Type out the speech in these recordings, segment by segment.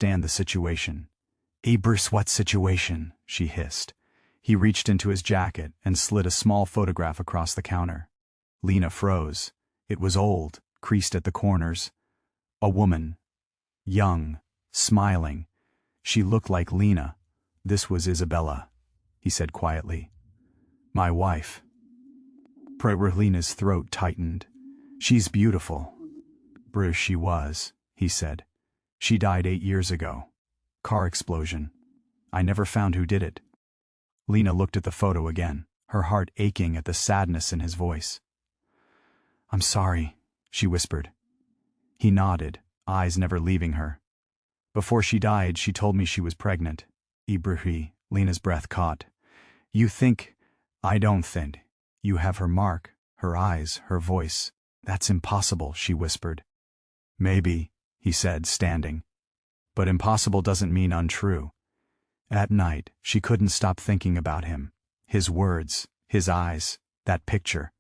understand the situation. Bruce, what situation? She hissed. He reached into his jacket and slid a small photograph across the counter. Lena froze. It was old, creased at the corners. A woman. Young. Smiling. She looked like Lena. This was Isabella, he said quietly. My wife. Lena's throat tightened. She's beautiful. Bruce, she was, he said. She died 8 years ago. Car explosion. I never found who did it. Lena looked at the photo again, her heart aching at the sadness in his voice. I'm sorry, she whispered. He nodded, eyes never leaving her. Before she died, she told me she was pregnant. Ibrahim, Lena's breath caught. You think... I don't think. You have her mark, her eyes, her voice. That's impossible, she whispered. Maybe, he said, standing. But impossible doesn't mean untrue. At night, she couldn't stop thinking about him. His words, his eyes, that picture.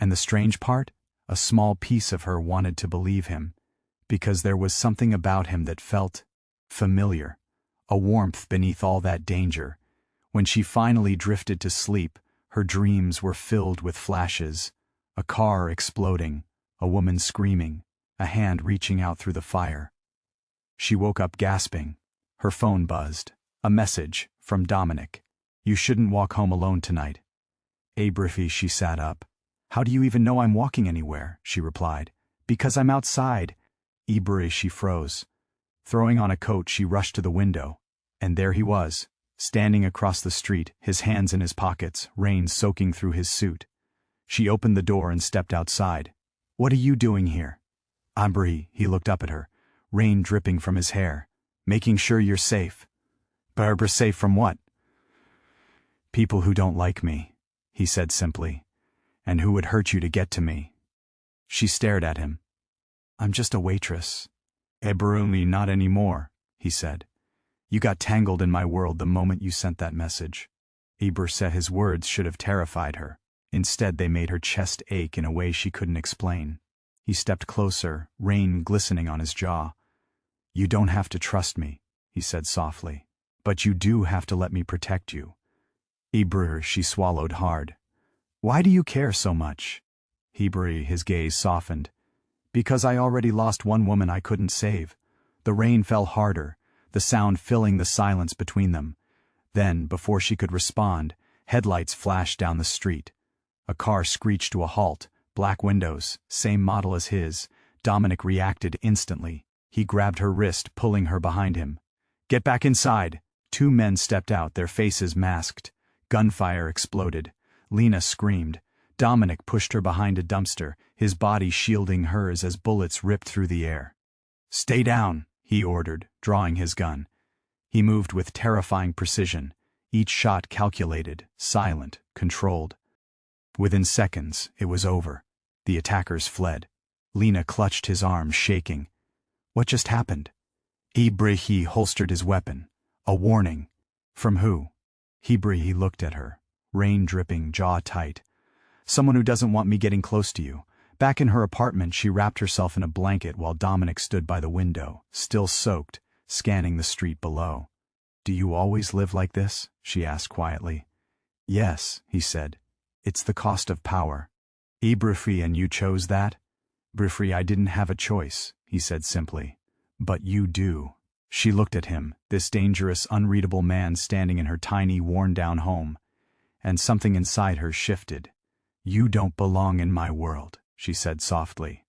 And the strange part? A small piece of her wanted to believe him, because there was something about him that felt familiar, a warmth beneath all that danger. When she finally drifted to sleep, her dreams were filled with flashes, a car exploding, a woman screaming, a hand reaching out through the fire. She woke up gasping. Her phone buzzed. A message from Dominic. You shouldn't walk home alone tonight. Abrifi, she sat up. How do you even know I'm walking anywhere? She replied. Because I'm outside. Ibri, she froze. Throwing on a coat, she rushed to the window. And there he was, standing across the street, his hands in his pockets, rain soaking through his suit. She opened the door and stepped outside. What are you doing here? Abri, he looked up at her, rain dripping from his hair. Making sure you're safe. Barbara, safe from what? People who don't like me, he said simply. And who would hurt you to get to me. She stared at him. I'm just a waitress. Eberumi, not anymore, he said. You got tangled in my world the moment you sent that message. Eber said his words should have terrified her. Instead, they made her chest ache in a way she couldn't explain. He stepped closer, rain glistening on his jaw. You don't have to trust me, he said softly. But you do have to let me protect you. Eber, she swallowed hard. Why do you care so much? Hebrew, his gaze softened. Because I already lost one woman I couldn't save. The rain fell harder, the sound filling the silence between them. Then, before she could respond, headlights flashed down the street. A car screeched to a halt, black windows, same model as his. Dominic reacted instantly. He grabbed her wrist, pulling her behind him. Get back inside! 2 men stepped out, their faces masked. Gunfire exploded. Lena screamed. Dominic pushed her behind a dumpster, his body shielding hers as bullets ripped through the air. Stay down, he ordered, drawing his gun. He moved with terrifying precision, each shot calculated, silent, controlled. Within seconds, it was over. The attackers fled. Lena clutched his arm, shaking. What just happened? Ibrahim holstered his weapon. A warning. From who? Ibrahim looked at her, rain dripping, jaw tight. Someone who doesn't want me getting close to you. Back in her apartment, she wrapped herself in a blanket while Dominic stood by the window, still soaked, scanning the street below. Do you always live like this? She asked quietly. Yes, he said. It's the cost of power. Ibrahim, and you chose that? Ibrahim, I didn't have a choice, he said simply. But you do. She looked at him, this dangerous, unreadable man standing in her tiny, worn-down home. And something inside her shifted. You don't belong in my world, she said softly.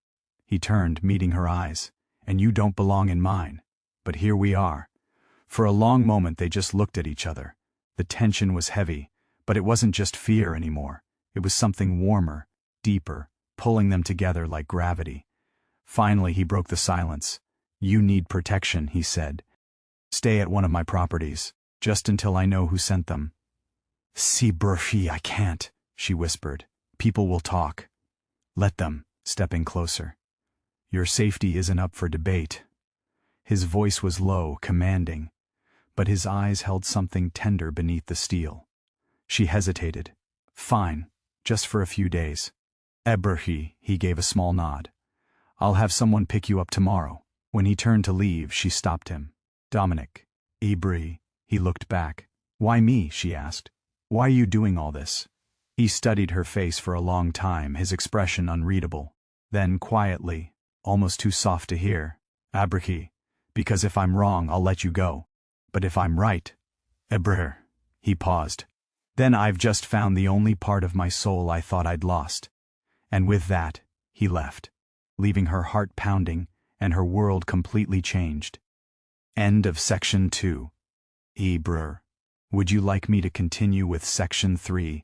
He turned, meeting her eyes. And you don't belong in mine. But here we are. For a long moment they just looked at each other. The tension was heavy, but it wasn't just fear anymore. It was something warmer, deeper, pulling them together like gravity. Finally he broke the silence. You need protection, he said. Stay at one of my properties, just until I know who sent them. See, Burfi, I can't, she whispered. People will talk. Let them, stepping closer. Your safety isn't up for debate. His voice was low, commanding, but his eyes held something tender beneath the steel. She hesitated. Fine, just for a few days. Eberhi, he gave a small nod. I'll have someone pick you up tomorrow. When he turned to leave, she stopped him. Dominic. Abri. He looked back. Why me? She asked. Why are you doing all this? He studied her face for a long time, his expression unreadable. Then, quietly, almost too soft to hear, Abriki, because if I'm wrong, I'll let you go. But if I'm right, Ebrr. He paused. Then I've just found the only part of my soul I thought I'd lost. And with that, he left, leaving her heart pounding and her world completely changed. End of Section 2. Ebrr. Would you like me to continue with Section 3,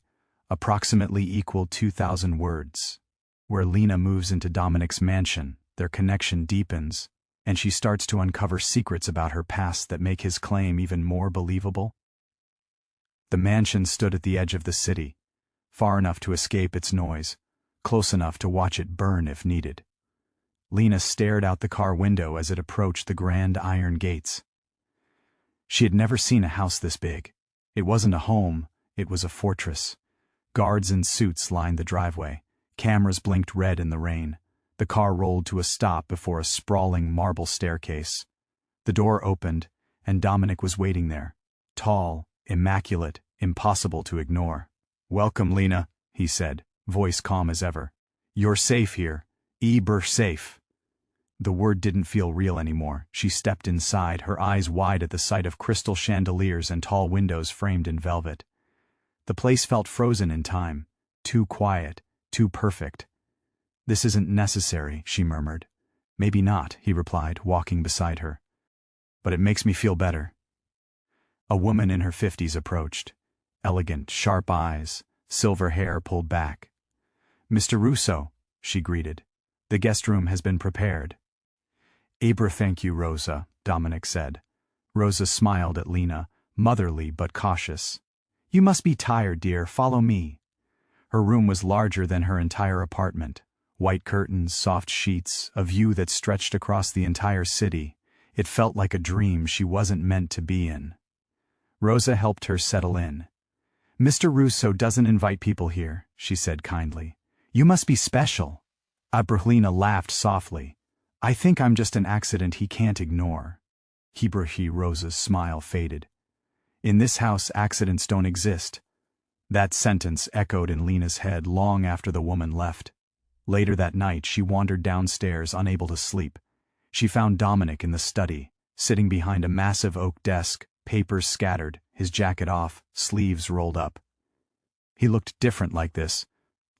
approximately equal 2,000 words, where Lena moves into Dominic's mansion, their connection deepens, and she starts to uncover secrets about her past that make his claim even more believable? The mansion stood at the edge of the city, far enough to escape its noise, close enough to watch it burn if needed. Lena stared out the car window as it approached the grand iron gates. She had never seen a house this big. It wasn't a home, it was a fortress. Guards in suits lined the driveway. Cameras blinked red in the rain. The car rolled to a stop before a sprawling marble staircase. The door opened, and Dominic was waiting there. Tall, immaculate, impossible to ignore. Welcome, Lena, he said, voice calm as ever. You're safe here. Ebrr safe. The word didn't feel real anymore. She stepped inside, her eyes wide at the sight of crystal chandeliers and tall windows framed in velvet. The place felt frozen in time, too quiet, too perfect. This isn't necessary, she murmured. Maybe not, he replied, walking beside her. But it makes me feel better. A woman in her 50s approached. Elegant, sharp eyes, silver hair pulled back. Mr. Russo, she greeted. The guest room has been prepared. Ebrr, thank you, Rosa, Dominic said. Rosa smiled at Lena, motherly but cautious. You must be tired, dear, follow me. Her room was larger than her entire apartment. White curtains, soft sheets, a view that stretched across the entire city. It felt like a dream she wasn't meant to be in. Rosa helped her settle in. Mr. Russo doesn't invite people here, she said kindly. You must be special. Lena laughed softly. I think I'm just an accident he can't ignore. Rosa's smile faded. In this house, accidents don't exist. That sentence echoed in Lena's head long after the woman left. Later that night, she wandered downstairs, unable to sleep. She found Dominic in the study, sitting behind a massive oak desk, papers scattered, his jacket off, sleeves rolled up. He looked different like this,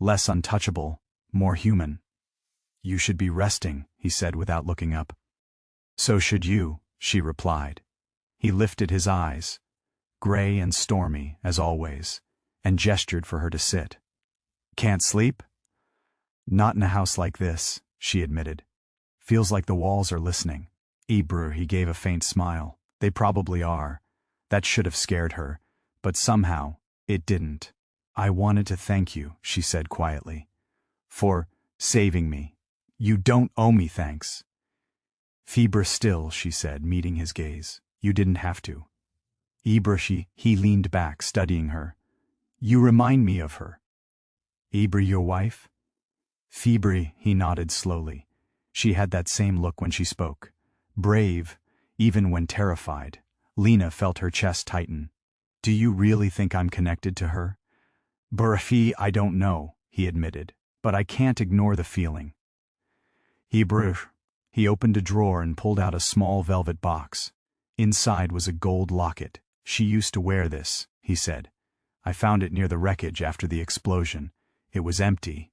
less untouchable, more human. You should be resting, he said without looking up. So should you, she replied. He lifted his eyes, gray and stormy, as always, and gestured for her to sit. Can't sleep? Not in a house like this, she admitted. Feels like the walls are listening. Ebrr, he gave a faint smile. They probably are. That should have scared her, but somehow, it didn't. I wanted to thank you, she said quietly. For saving me. You don't owe me thanks. Ebrr still, she said, meeting his gaze. You didn't have to. Ebrr, he leaned back, studying her. You remind me of her. Ebrr, your wife? Ebrr, he nodded slowly. She had that same look when she spoke. Brave, even when terrified. Lena felt her chest tighten. Do you really think I'm connected to her? Barafi, I don't know, he admitted, but I can't ignore the feeling. Ebrr. He opened a drawer and pulled out a small velvet box. Inside was a gold locket. She used to wear this, he said. I found it near the wreckage after the explosion. It was empty.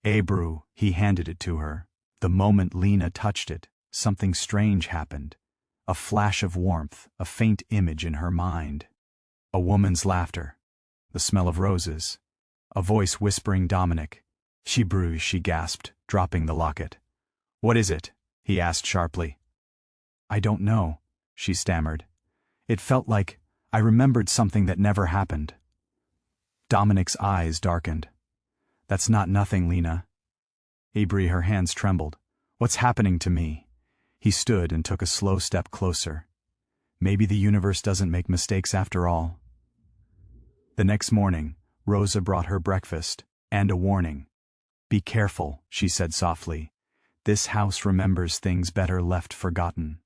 Ebrr, he handed it to her. The moment Lena touched it, something strange happened. A flash of warmth, a faint image in her mind. A woman's laughter. The smell of roses. A voice whispering Dominic. Ebrr, she gasped, dropping the locket. What is it? He asked sharply. I don't know, she stammered. It felt like I remembered something that never happened. Dominic's eyes darkened. That's not nothing, Lena. Ebrr, her hands trembled. What's happening to me? He stood and took a slow step closer. Maybe the universe doesn't make mistakes after all. The next morning, Rosa brought her breakfast and a warning. Be careful, she said softly. This house remembers things better left forgotten.